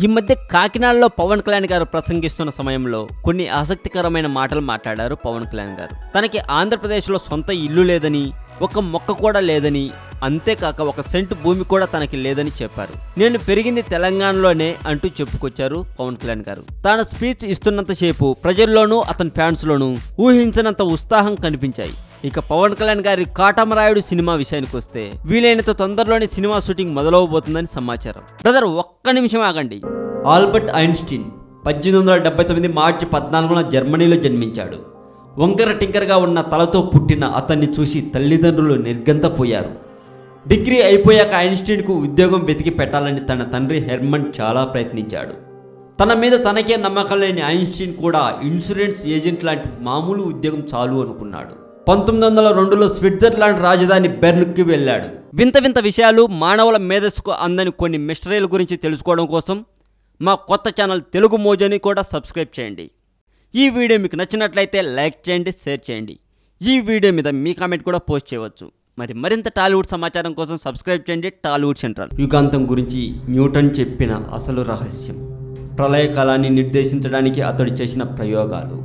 ఈ మధ్య కాకినాడలో పవన్ కళ్యాణ్ గారు ప్రసంగిస్తున్న సమయంలో కొన్ని ఆసక్తికరమైన మాటలు మాట్లాడారు పవన్ కళ్యాణ్ గారు. తనకి ఆంధ్రప్రదేశ్లో సొంత ఇల్లు లేదని, ఒక మొక్క కూడా లేదని, అంతేకాక ఒక సెంటు భూమి కూడా తనకి లేదని చెప్పారు. నేను పెరిగింది తెలంగాణలోనే అంటూ చెప్పుకొచ్చారు పవన్ కళ్యాణ్ గారు. తన స్పీచ్ ఇస్తున్నంతసేపు ప్రజల్లోనూ అతని ఫ్యాన్స్లోనూ ఊహించినంత ఉత్సాహం కనిపించాయి. ఇక పవన్ కళ్యాణ్ గారి కాటమరాయుడు సినిమా విషయానికి వస్తే వీలైనంత తొందరలోనే సినిమా షూటింగ్ మొదలవబోతుందని సమాచారం. బ్రదర్ ఒక్క నిమిషం ఆగండి. ఆల్బర్ట్ ఐన్స్టీన్ 1879 మార్చి 14న జర్మనీలో జన్మించాడు. వంకర టింకరగా ఉన్న తలతో పుట్టిన అతన్ని చూసి తల్లిదండ్రులు నిర్గంతపోయారు. డిగ్రీ అయిపోయాక ఐన్స్టీన్కు ఉద్యోగం వెతికి పెట్టాలని తన తండ్రి హెర్మన్ చాలా ప్రయత్నించాడు. తన మీద తనకే నమ్మకం లేని ఐన్స్టీన్ కూడా ఇన్సూరెన్స్ ఏజెంట్ లాంటి మామూలు ఉద్యోగం చాలు అనుకున్నాడు. 1902లో స్విట్జర్లాండ్ రాజధాని బెర్న్కి వెళ్ళాడు. వింత వింత విషయాలు, మానవుల మేధస్సుకు అందని కొన్ని మిస్టరీల గురించి తెలుసుకోవడం కోసం మా కొత్త ఛానల్ తెలుగు మోజోని కూడా సబ్స్క్రైబ్ చేయండి. ఈ వీడియో మీకు నచ్చినట్లయితే లైక్ చేయండి, షేర్ చేయండి. ఈ వీడియో మీద మీ కామెంట్ కూడా పోస్ట్ చేయవచ్చు. మరింత టాలీవుడ్ సమాచారం కోసం సబ్స్క్రైబ్ చేయండి టాలీవుడ్ సెంట్రల్. యుగాంతం గురించి న్యూటన్ చెప్పిన అసలు రహస్యం, ప్రళయకాలాన్ని నిర్దేశించడానికి అతడు చేసిన ప్రయోగాలు,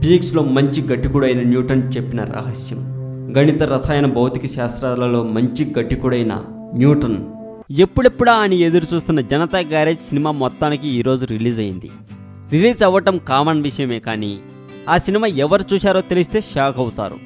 ఫిజిక్స్లో మంచి గట్టికుడైన న్యూటన్ చెప్పిన రహస్యం, గణిత రసాయన భౌతిక శాస్త్రాలలో మంచి గట్టికుడైన న్యూటన్. ఎప్పుడెప్పుడా అని ఎదురు చూస్తున్న జనతా గ్యారేజ్ సినిమా మొత్తానికి ఈరోజు రిలీజ్ అయింది. రిలీజ్ అవ్వటం కామన్ విషయమే, కానీ ఆ సినిమా ఎవరు చూశారో తెలిస్తే షాక్ అవుతారు.